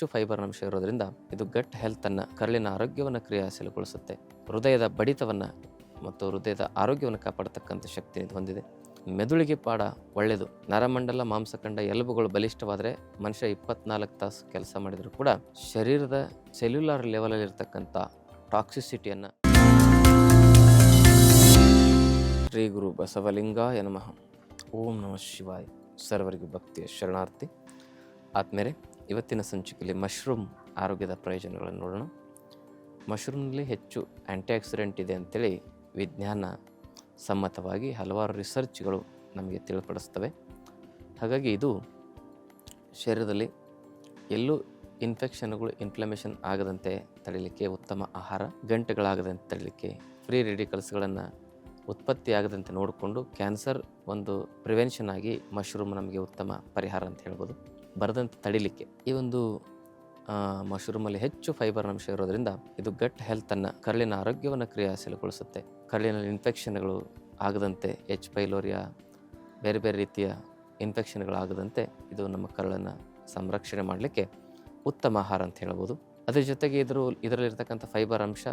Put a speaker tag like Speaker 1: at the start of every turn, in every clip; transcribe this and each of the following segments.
Speaker 1: ಹೆಚ್ಚು ಫೈಬರ್ ಅಂಶ ಇರೋದ್ರಿಂದ ಇದು ಗಟ್ ಹೆಲ್ತನ್ನು, ಕರಳಿನ ಆರೋಗ್ಯವನ್ನು ಕ್ರಿಯಾಶೀಲಗೊಳಿಸುತ್ತೆ. ಹೃದಯದ ಬಡಿತವನ್ನು ಮತ್ತು ಹೃದಯದ ಆರೋಗ್ಯವನ್ನು ಕಾಪಾಡತಕ್ಕಂಥ ಶಕ್ತಿ ಇದು ಹೊಂದಿದೆ. ಮೆದುಳಿಗೆ ಪಾಡ ಒಳ್ಳೆಯದು. ನರಮಂಡಲ, ಮಾಂಸಖಂಡ, ಎಲುಬುಗಳು ಬಲಿಷ್ಠವಾದರೆ ಮನುಷ್ಯ 24 ತಾಸು ಕೆಲಸ ಮಾಡಿದರೂ ಕೂಡ ಶರೀರದ ಸೆಲ್ಯುಲಾರ್ ಲೆವೆಲಲ್ಲಿರ್ತಕ್ಕಂಥ ಟಾಕ್ಸಿಸಿಟಿಯನ್ನು. ಶ್ರೀ ಗುರು ಬಸವಲಿಂಗಾಯ ನಮಃ. ಓಂ ನಮಃ ಶಿವಾಯ. ಸರ್ವರಿಗೂ ಭಕ್ತಿಯ ಶರಣಾರ್ಥಿ. ಆದ್ಮೇಲೆ ಇವತ್ತಿನ ಸಂಚಿಕೆಯಲ್ಲಿ ಮಶ್ರೂಮ್ ಆರೋಗ್ಯದ ಪ್ರಯೋಜನಗಳನ್ನು ನೋಡೋಣ. ಮಶ್ರೂಮ್ನಲ್ಲಿ ಹೆಚ್ಚು ಆ್ಯಂಟಿ ಆಕ್ಸಿಡೆಂಟ್ ಇದೆ ಅಂತೇಳಿ ವಿಜ್ಞಾನ ಸಮ್ಮತವಾಗಿ ಹಲವಾರು ರಿಸರ್ಚ್ಗಳು ನಮಗೆ ತಿಳಿಪಡಿಸ್ತವೆ. ಹಾಗಾಗಿ ಇದು ಶರೀರದಲ್ಲಿ ಎಲ್ಲೂ ಇನ್ಫ್ಲಮೇಷನ್ ಆಗದಂತೆ ತಡೆಯಲಿಕ್ಕೆ ಉತ್ತಮ ಆಹಾರ, ಗಂಟೆಗಳಾಗದಂತೆ ತಡೆಯಲಿಕ್ಕೆ, ಫ್ರೀ ರೇಡಿಕಲ್ಸ್ಗಳನ್ನು ಉತ್ಪತ್ತಿ ಆಗದಂತೆ ನೋಡಿಕೊಂಡು ಕ್ಯಾನ್ಸರ್ ಒಂದು ಪ್ರಿವೆನ್ಷನ್ ಆಗಿ ಮಶ್ರೂಮ್ ನಮಗೆ ಉತ್ತಮ ಪರಿಹಾರ ಅಂತ ಹೇಳ್ಬೋದು. ಬರದಂತೆ ತಡಿಲಿಕ್ಕೆ ಈ ಒಂದು ಮಶ್ರೂಮಲ್ಲಿ ಹೆಚ್ಚು ಫೈಬರ್ ಅಂಶ ಇರೋದ್ರಿಂದ ಇದು ಗಟ್ ಹೆಲ್ತನ್ನು, ಕರಳಿನ ಆರೋಗ್ಯವನ್ನು ಕ್ರಿಯಾಶೀಲಗೊಳಿಸುತ್ತೆ. ಕರಳಿನಲ್ಲಿ ಇನ್ಫೆಕ್ಷನ್ಗಳು ಆಗದಂತೆ, ಎಚ್ ಪೈಲೋರಿಯಾ, ಬೇರೆ ಬೇರೆ ರೀತಿಯ ಇನ್ಫೆಕ್ಷನ್ಗಳಾಗದಂತೆ ಇದು ನಮ್ಮ ಕರಳನ್ನು ಸಂರಕ್ಷಣೆ ಮಾಡಲಿಕ್ಕೆ ಉತ್ತಮ ಆಹಾರ ಅಂತ ಹೇಳ್ಬೋದು. ಅದ್ರ ಜೊತೆಗೆ ಇದರಲ್ಲಿರ್ತಕ್ಕಂಥ ಫೈಬರ್ ಅಂಶ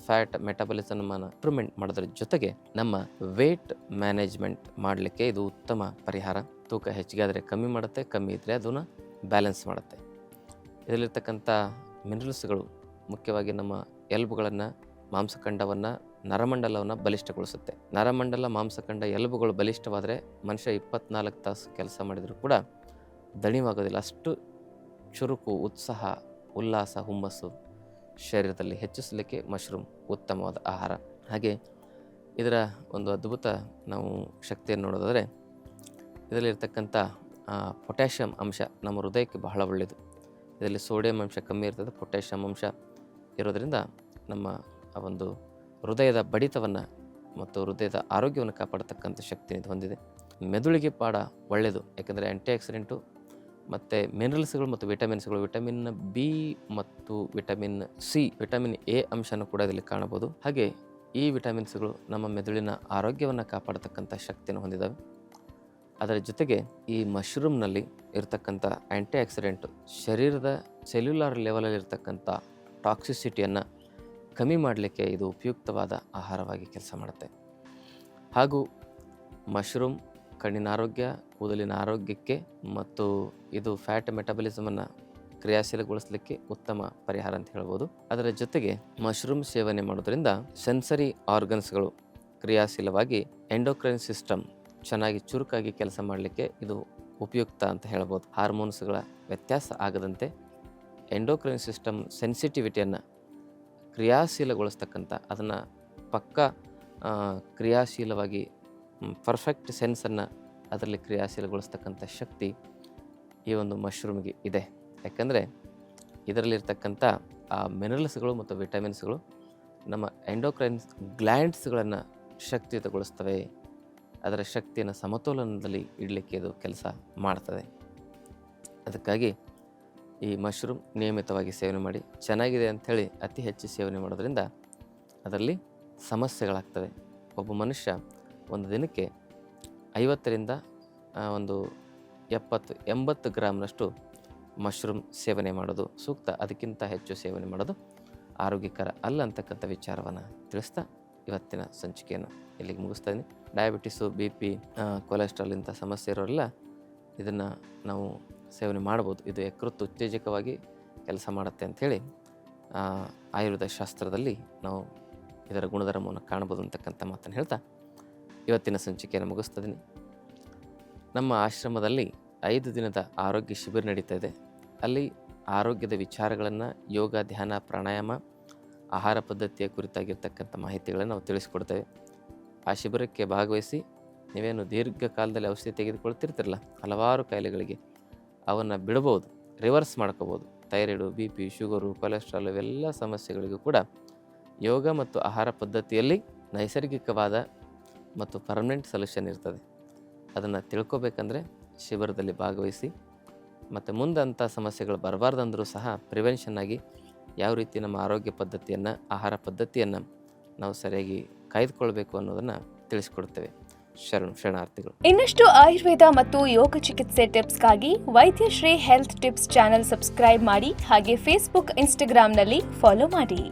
Speaker 1: ಫ್ಯಾಟ್ ಮೆಟಬಲಿಸಮನ್ನು ಇಂಪ್ರೂವ್ಮೆಂಟ್ ಮಾಡೋದ್ರ ಜೊತೆಗೆ ನಮ್ಮ ವೇಟ್ ಮ್ಯಾನೇಜ್ಮೆಂಟ್ ಮಾಡಲಿಕ್ಕೆ ಇದು ಉತ್ತಮ ಪರಿಹಾರ. ತೂಕ ಹೆಚ್ಚಿಗೆ ಆದರೆ ಕಮ್ಮಿ ಮಾಡುತ್ತೆ, ಕಮ್ಮಿ ಇದ್ದರೆ ಅದನ್ನು ಬ್ಯಾಲೆನ್ಸ್ ಮಾಡುತ್ತೆ. ಇದರಲ್ಲಿರ್ತಕ್ಕಂಥ ಮಿನರಲ್ಸ್ಗಳು ಮುಖ್ಯವಾಗಿ ನಮ್ಮ ಎಲುಬುಗಳನ್ನು, ಮಾಂಸಖಂಡವನ್ನು, ನರಮಂಡಲವನ್ನು ಬಲಿಷ್ಠಗೊಳಿಸುತ್ತೆ. ನರಮಂಡಲ, ಮಾಂಸಖಂಡ, ಎಲುಬುಗಳು ಬಲಿಷ್ಠವಾದರೆ ಮನುಷ್ಯ 24 ತಾಸು ಕೆಲಸ ಮಾಡಿದರೂ ಕೂಡ ದಣಿವಾಗೋದಿಲ್ಲ. ಅಷ್ಟು ಚುರುಕು, ಉತ್ಸಾಹ, ಉಲ್ಲಾಸ, ಹುಮ್ಮಸ್ಸು ಶರೀರದಲ್ಲಿ ಹೆಚ್ಚಿಸಲಿಕ್ಕೆ ಮಶ್ರೂಮ್ ಉತ್ತಮವಾದ ಆಹಾರ. ಹಾಗೆ ಇದರ ಒಂದು ಅದ್ಭುತ ನಾವು ಶಕ್ತಿಯನ್ನು ನೋಡೋದಾದರೆ ಇದರಲ್ಲಿರ್ತಕ್ಕಂಥ ಪೊಟ್ಯಾಷಿಯಮ್ ಅಂಶ ನಮ್ಮ ಹೃದಯಕ್ಕೆ ಬಹಳ ಒಳ್ಳೆಯದು. ಇದರಲ್ಲಿ ಸೋಡಿಯಂ ಅಂಶ ಕಮ್ಮಿ ಇರ್ತದೆ, ಪೊಟ್ಯಾಷಿಯಮ್ ಅಂಶ ಇರೋದರಿಂದ ನಮ್ಮ ಆ ಒಂದು ಹೃದಯದ ಬಡಿತವನ್ನು ಮತ್ತು ಹೃದಯದ ಆರೋಗ್ಯವನ್ನು ಕಾಪಾಡತಕ್ಕಂಥ ಶಕ್ತಿ ಇದು ಹೊಂದಿದೆ. ಮೆದುಳಿಗೆ ಪಾಡ ಒಳ್ಳೆಯದು, ಯಾಕೆಂದರೆ ಆ್ಯಂಟಿ ಆಕ್ಸಿಡೆಂಟು ಮತ್ತು ಮಿನರಲ್ಸ್ಗಳು ಮತ್ತು ವಿಟಮಿನ್ಸ್ಗಳು, ವಿಟಮಿನ್ ಬಿ ಮತ್ತು ವಿಟಮಿನ್ ಸಿ, ವಿಟಮಿನ್ ಎ ಅಂಶನೂ ಕೂಡ ಇದರಲ್ಲಿ ಕಾಣಬಹುದು. ಹಾಗೆ ಈ ವಿಟಮಿನ್ಸ್ಗಳು ನಮ್ಮ ಮೆದುಳಿನ ಆರೋಗ್ಯವನ್ನು ಕಾಪಾಡತಕ್ಕಂಥ ಶಕ್ತಿಯನ್ನು ಹೊಂದಿದ್ದಾವೆ. ಅದರ ಜೊತೆಗೆ ಈ ಮಶ್ರೂಮ್ನಲ್ಲಿ ಇರತಕ್ಕಂಥ ಆ್ಯಂಟಿ ಆಕ್ಸಿಡೆಂಟು ಶರೀರದ ಸೆಲ್ಯುಲಾರ್ ಲೆವೆಲಲ್ಲಿರ್ತಕ್ಕಂಥ ಟಾಕ್ಸಿಸಿಟಿಯನ್ನು ಕಮ್ಮಿ ಮಾಡಲಿಕ್ಕೆ ಇದು ಉಪಯುಕ್ತವಾದ ಆಹಾರವಾಗಿ ಕೆಲಸ ಮಾಡುತ್ತೆ. ಹಾಗೂ ಮಶ್ರೂಮ್ ಕಣ್ಣಿನ ಆರೋಗ್ಯ, ಕೂದಲಿನ ಆರೋಗ್ಯಕ್ಕೆ ಮತ್ತು ಇದು ಫ್ಯಾಟ್ ಮೆಟಬಲಿಸಮನ್ನು ಕ್ರಿಯಾಶೀಲಗೊಳಿಸಲಿಕ್ಕೆ ಉತ್ತಮ ಪರಿಹಾರ ಅಂತ ಹೇಳ್ಬೋದು. ಅದರ ಜೊತೆಗೆ ಮಶ್ರೂಮ್ ಸೇವನೆ ಮಾಡೋದ್ರಿಂದ ಸೆನ್ಸರಿ ಆರ್ಗನ್ಸ್ಗಳು ಕ್ರಿಯಾಶೀಲವಾಗಿ ಎಂಡೋಕ್ರೈನ್ ಸಿಸ್ಟಮ್ ಚೆನ್ನಾಗಿ ಚುರುಕಾಗಿ ಕೆಲಸ ಮಾಡಲಿಕ್ಕೆ ಇದು ಉಪಯುಕ್ತ ಅಂತ ಹೇಳ್ಬೋದು. ಹಾರ್ಮೋನ್ಸ್ಗಳ ವ್ಯತ್ಯಾಸ ಆಗದಂತೆ ಎಂಡೋಕ್ರೈನ್ ಸಿಸ್ಟಮ್ ಸೆನ್ಸಿಟಿವಿಟಿಯನ್ನು ಕ್ರಿಯಾಶೀಲಗೊಳಿಸ್ತಕ್ಕಂಥ, ಅದನ್ನು ಪಕ್ಕಾ ಕ್ರಿಯಾಶೀಲವಾಗಿ ಪರ್ಫೆಕ್ಟ್ ಸೆನ್ಸನ್ನು ಅದರಲ್ಲಿ ಕ್ರಿಯಾಶೀಲಗೊಳಿಸ್ತಕ್ಕಂಥ ಶಕ್ತಿ ಈ ಒಂದು ಮಶ್ರೂಮ್ಗೆ ಇದೆ. ಯಾಕಂದರೆ ಇದರಲ್ಲಿರ್ತಕ್ಕಂಥ ಆ ಮಿನರಲ್ಸ್ಗಳು ಮತ್ತು ವಿಟಮಿನ್ಸ್ಗಳು ನಮ್ಮ ಎಂಡೋಕ್ರೈನ್ ಗ್ಲ್ಯಾಂಡ್ಸ್ಗಳನ್ನು ಶಕ್ತಿಯುತಗೊಳಿಸ್ತವೆ. ಅದರ ಶಕ್ತಿಯನ್ನು ಸಮತೋಲನದಲ್ಲಿ ಇಡಲಿಕ್ಕೆ ಇದು ಕೆಲಸ ಮಾಡ್ತದೆ. ಅದಕ್ಕಾಗಿ ಈ ಮಶ್ರೂಮ್ ನಿಯಮಿತವಾಗಿ ಸೇವನೆ ಮಾಡಿ. ಚೆನ್ನಾಗಿದೆ ಅಂಥೇಳಿ ಅತಿ ಹೆಚ್ಚು ಸೇವನೆ ಮಾಡೋದ್ರಿಂದ ಅದರಲ್ಲಿ ಸಮಸ್ಯೆಗಳಾಗ್ತವೆ. ಒಬ್ಬ ಮನುಷ್ಯ ಒಂದು ದಿನಕ್ಕೆ 50ರಿಂದ ಒಂದು 70-80 ಗ್ರಾಮ್ನಷ್ಟು ಮಶ್ರೂಮ್ ಸೇವನೆ ಮಾಡೋದು ಸೂಕ್ತ. ಅದಕ್ಕಿಂತ ಹೆಚ್ಚು ಸೇವನೆ ಮಾಡೋದು ಆರೋಗ್ಯಕರ ಅಲ್ಲ ಅಂತಕ್ಕಂಥ ವಿಚಾರವನ್ನು ತಿಳಿಸ್ತಾ ಇವತ್ತಿನ ಸಂಚಿಕೆಯನ್ನು ಇಲ್ಲಿಗೆ ಮುಗಿಸ್ತಾ ಇದ್ದೀನಿ. ಡಯಾಬಿಟಿಸು, BP, ಕೊಲೆಸ್ಟ್ರಾಲ್ ಇಂಥ ಸಮಸ್ಯೆ ಇರೋರೆಲ್ಲ ಇದನ್ನು ನಾವು ಸೇವನೆ ಮಾಡ್ಬೋದು. ಇದು ಯಕೃತ್ತು ಉತ್ತೇಜಕವಾಗಿ ಕೆಲಸ ಮಾಡುತ್ತೆ ಅಂಥೇಳಿ ಆಯುರ್ವೇದ ಶಾಸ್ತ್ರದಲ್ಲಿ ನಾವು ಇದರ ಗುಣಧರ್ಮವನ್ನು ಕಾಣ್ಬೋದು ಅಂತಕ್ಕಂಥ ಮಾತನ್ನು ಹೇಳ್ತಾ ಇವತ್ತಿನ ಸಂಚಿಕೆಯನ್ನು ಮುಗಿಸ್ತಿದ್ದೀನಿ. ನಮ್ಮ ಆಶ್ರಮದಲ್ಲಿ 5 ದಿನದ ಆರೋಗ್ಯ ಶಿಬಿರ ನಡೀತಾ ಇದೆ. ಅಲ್ಲಿ ಆರೋಗ್ಯದ ವಿಚಾರಗಳನ್ನು, ಯೋಗ, ಧ್ಯಾನ, ಪ್ರಾಣಾಯಾಮ, ಆಹಾರ ಪದ್ಧತಿಯ ಕುರಿತಾಗಿರ್ತಕ್ಕಂಥ ಮಾಹಿತಿಗಳನ್ನು ನಾವು ತಿಳಿಸ್ಕೊಡ್ತೇವೆ. ಆ ಶಿಬಿರಕ್ಕೆ ಭಾಗವಹಿಸಿ ನೀವೇನು ದೀರ್ಘಕಾಲದಲ್ಲಿ ಔಷಧಿ ತೆಗೆದುಕೊಳ್ತಿರ್ತಿರಲ್ಲ ಹಲವಾರು ಕಾಯಿಲೆಗಳಿಗೆ, ಅವನ್ನು ಬಿಡ್ಬೋದು, ರಿವರ್ಸ್ ಮಾಡ್ಕೋಬೋದು. ಥೈರಾಯ್ಡು, BP, ಶುಗರು, ಕೊಲೆಸ್ಟ್ರಾಲ್ ಇವೆಲ್ಲ ಸಮಸ್ಯೆಗಳಿಗೂ ಕೂಡ ಯೋಗ ಮತ್ತು ಆಹಾರ ಪದ್ಧತಿಯಲ್ಲಿ ನೈಸರ್ಗಿಕವಾದ ಮತ್ತು ಪರ್ಮನೆಂಟ್ ಸೊಲ್ಯೂಷನ್ ಇರ್ತದೆ. ಅದನ್ನು ತಿಳ್ಕೊಬೇಕಂದ್ರೆ ಶಿಬಿರದಲ್ಲಿ ಭಾಗವಹಿಸಿ. ಮತ್ತು ಮುಂದೆ ಅಂಥ ಸಮಸ್ಯೆಗಳು ಬರಬಾರ್ದಂದರೂ ಸಹ ಪ್ರಿವೆನ್ಷನ್ ಆಗಿ ಯಾವ ರೀತಿ ನಮ್ಮ ಆರೋಗ್ಯ ಪದ್ಧತಿಯನ್ನು, ಆಹಾರ ಪದ್ಧತಿಯನ್ನು ನಾವು ಸರಿಯಾಗಿ ಕಾಯ್ದುಕೊಳ್ಬೇಕು ಅನ್ನೋದನ್ನು ತಿಳಿಸ್ಕೊಡ್ತೇವೆ. ಶರಣಾರ್ಥಿಗಳು.
Speaker 2: ಇನ್ನಷ್ಟು ಆಯುರ್ವೇದ ಮತ್ತು ಯೋಗ ಚಿಕಿತ್ಸೆ ಟಿಪ್ಸ್ಗಾಗಿ Vaidyashree health tips channel subscribe ಮಾಡಿ, ಹಾಗೆ ಫೇಸ್ಬುಕ್, ಇನ್ಸ್ಟಾಗ್ರಾಂನಲ್ಲಿ ಫಾಲೋ ಮಾಡಿ.